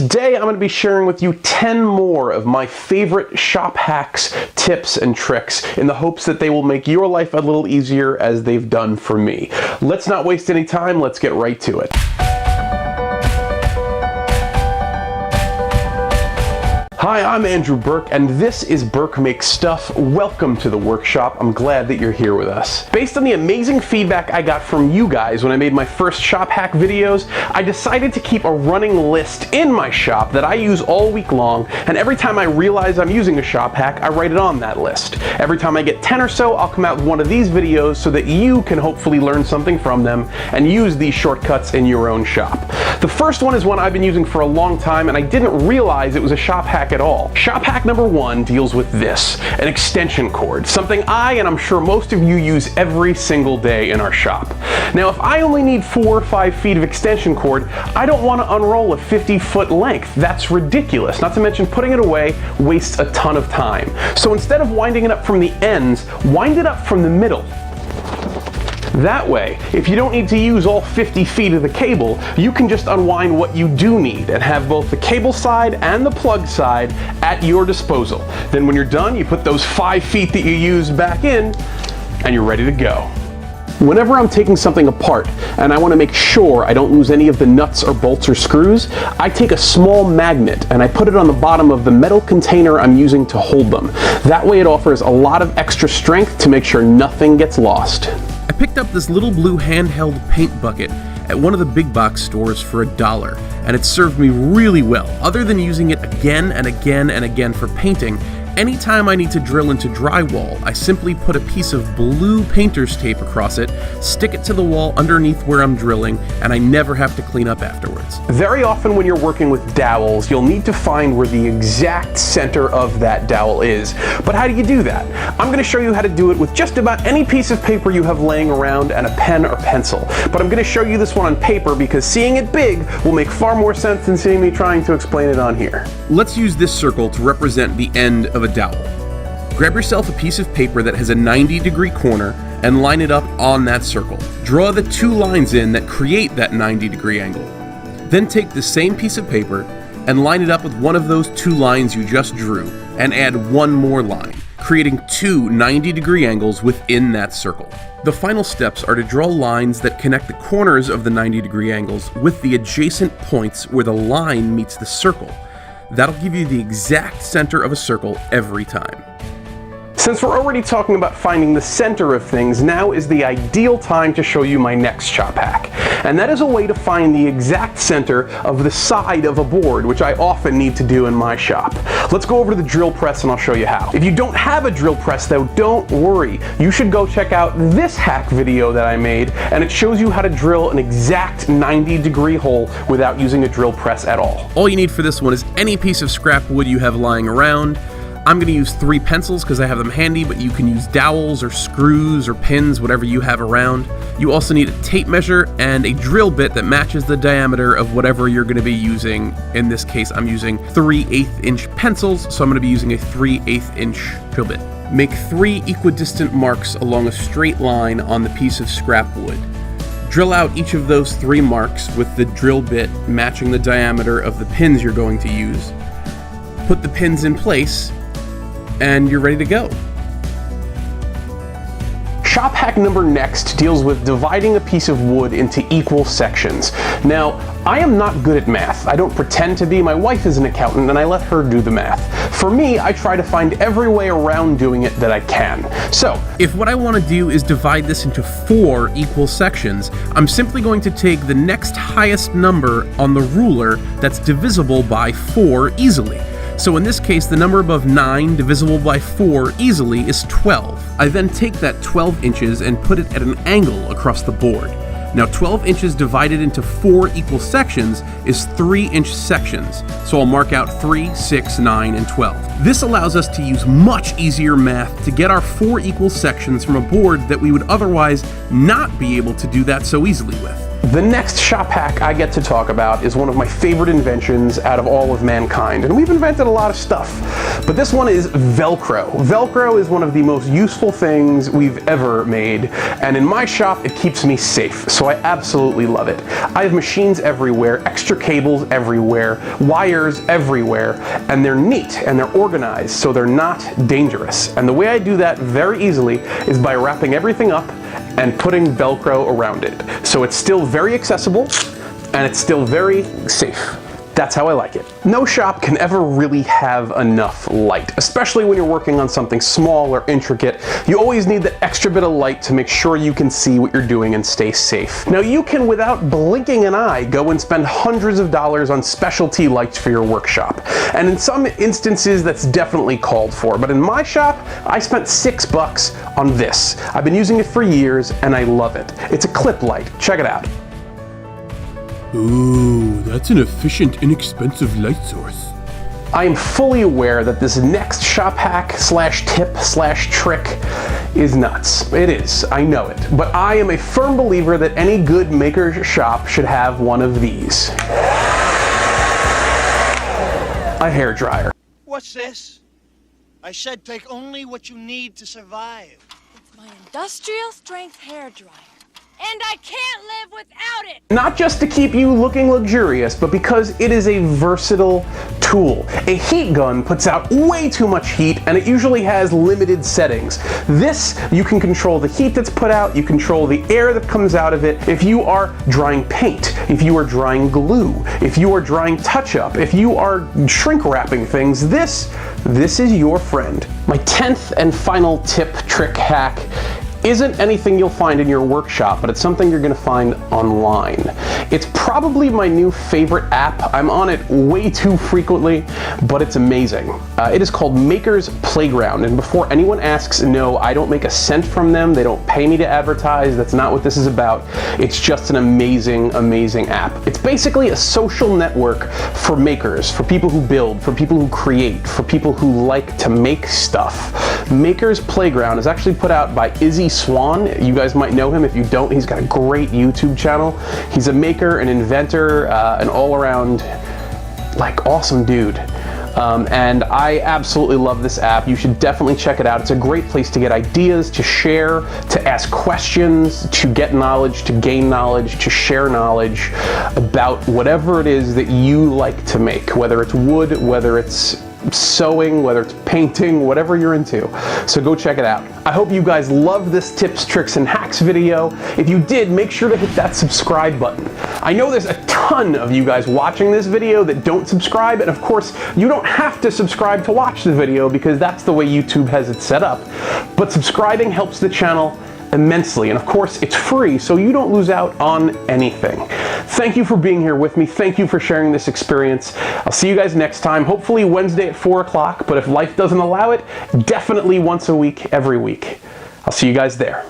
Today I'm going to be sharing with you 10 more of my favorite shop hacks, tips, and tricks in the hopes that they will make your life a little easier as they've done for me. Let's not waste any time, let's get right to it. Hi, I'm Andrew Burke, and this is Burke Makes Stuff. Welcome to the workshop. I'm glad that you're here with us. Based on the amazing feedback I got from you guys when I made my first shop hack videos, I decided to keep a running list in my shop that I use all week long, and every time I realize I'm using a shop hack, I write it on that list. Every time I get 10 or so, I'll come out with one of these videos so that you can hopefully learn something from them and use these shortcuts in your own shop. The first one is one I've been using for a long time, and I didn't realize it was a shop hack at all. Shop hack number 1 deals with this, an extension cord, something I, and I'm sure most of you, use every single day in our shop. Now, if I only need 4 or 5 feet of extension cord, I don't want to unroll a 50-foot length. That's ridiculous. Not to mention putting it away wastes a ton of time. So instead of winding it up from the ends, wind it up from the middle. That way, if you don't need to use all 50 feet of the cable, you can just unwind what you do need and have both the cable side and the plug side at your disposal. Then when you're done, you put those 5 feet that you used back in, and you're ready to go. Whenever I'm taking something apart and I want to make sure I don't lose any of the nuts or bolts or screws, I take a small magnet and I put it on the bottom of the metal container I'm using to hold them. That way it offers a lot of extra strength to make sure nothing gets lost. I picked up this little blue handheld paint bucket at one of the big box stores for $1, and it served me really well. Other than using it again and again and again for painting, anytime I need to drill into drywall, I simply put a piece of blue painter's tape across it, stick it to the wall underneath where I'm drilling, and I never have to clean up afterwards. Very often when you're working with dowels, you'll need to find where the exact center of that dowel is. But how do you do that? I'm going to show you how to do it with just about any piece of paper you have laying around and a pen or pencil. But I'm going to show you this one on paper because seeing it big will make far more sense than seeing me trying to explain it on here. Let's use this circle to represent the end of a dowel. Grab yourself a piece of paper that has a 90-degree corner and line it up on that circle. Draw the 2 lines in that create that 90-degree angle. Then take the same piece of paper and line it up with one of those 2 lines you just drew and add 1 more line, creating 2 90-degree angles within that circle. The final steps are to draw lines that connect the corners of the 90-degree angles with the adjacent points where the line meets the circle. That'll give you the exact center of a circle every time. Since we're already talking about finding the center of things, now is the ideal time to show you my next shop hack. And that is a way to find the exact center of the side of a board, which I often need to do in my shop. Let's go over to the drill press and I'll show you how. If you don't have a drill press though, don't worry. You should go check out this hack video that I made, and it shows you how to drill an exact 90-degree hole without using a drill press at all. All you need for this one is any piece of scrap wood you have lying around. I'm going to use 3 pencils because I have them handy, but you can use dowels or screws or pins, whatever you have around. You also need a tape measure and a drill bit that matches the diameter of whatever you're going to be using. In this case, I'm using 3/8-inch pencils, so I'm going to be using a 3/8-inch drill bit. Make 3 equidistant marks along a straight line on the piece of scrap wood. Drill out each of those 3 marks with the drill bit matching the diameter of the pins you're going to use. Put the pins in place, and you're ready to go. Shop hack number next deals with dividing a piece of wood into equal sections. Now, I am not good at math. I don't pretend to be. My wife is an accountant and I let her do the math. For me, I try to find every way around doing it that I can. So, if what I want to do is divide this into 4 equal sections, I'm simply going to take the next highest number on the ruler that's divisible by 4 easily. So in this case, the number above 9 divisible by 4 easily is 12. I then take that 12 inches and put it at an angle across the board. Now 12 inches divided into 4 equal sections is 3-inch sections, so I'll mark out 3, 6, 9, and 12. This allows us to use much easier math to get our 4 equal sections from a board that we would otherwise not be able to do that so easily with. The next shop hack I get to talk about is one of my favorite inventions out of all of mankind, and we've invented a lot of stuff, but this one is Velcro. Velcro is one of the most useful things we've ever made, and in my shop it keeps me safe, so I absolutely love it. I have machines everywhere, extra cables everywhere, wires everywhere, and they're neat and they're organized so they're not dangerous. And the way I do that very easily is by wrapping everything up and putting Velcro around it. So it's still very accessible and it's still very safe. That's how I like it. No shop can ever really have enough light, especially when you're working on something small or intricate. You always need that extra bit of light to make sure you can see what you're doing and stay safe. Now you can, without blinking an eye, go and spend hundreds of dollars on specialty lights for your workshop. And in some instances that's definitely called for, but in my shop, I spent $6 on this. I've been using it for years and I love it. It's a clip light. Check it out. Ooh, that's an efficient, inexpensive light source. I am fully aware that this next shop hack slash tip slash trick is nuts. It is, I know it. But I am a firm believer that any good maker shop should have one of these. A hairdryer. What's this? I said take only what you need to survive. It's my industrial strength hairdryer. And I can't live without it! Not just to keep you looking luxurious, but because it is a versatile tool. A heat gun puts out way too much heat and it usually has limited settings. This, you can control the heat that's put out, you control the air that comes out of it. If you are drying paint, if you are drying glue, if you are drying touch-up, if you are shrink wrapping things, this is your friend. My 10th and final tip, trick, hack isn't anything you'll find in your workshop, but it's something you're gonna find online. It's probably my new favorite app. I'm on it way too frequently, but it's amazing. It is called Maker's Playground, and before anyone asks, no, I don't make a cent from them. They don't pay me to advertise. That's not what this is about. It's just an amazing, amazing app. It's basically a social network for makers, for people who build, for people who create, for people who like to make stuff. Maker's Playground is actually put out by Izzy Swan. You guys might know him. If you don't, he's got a great YouTube channel. He's a maker, an inventor, an all-around, like, awesome dude. And I absolutely love this app. You should definitely check it out. It's a great place to get ideas, to share, to ask questions, to get knowledge, to gain knowledge, to share knowledge about whatever it is that you like to make, whether it's wood, whether it's sewing, whether it's painting, whatever you're into. So go check it out. I hope you guys love this tips, tricks, and hacks video. If you did, make sure to hit that subscribe button. I know there's a ton of you guys watching this video that don't subscribe, and of course, you don't have to subscribe to watch the video because that's the way YouTube has it set up. But subscribing helps the channel immensely, and of course it's free, so you don't lose out on anything. Thank you for being here with me. Thank you for sharing this experience. I'll see you guys next time, hopefully Wednesday at 4 o'clock, but if life doesn't allow it, definitely once a week, every week. I'll see you guys there.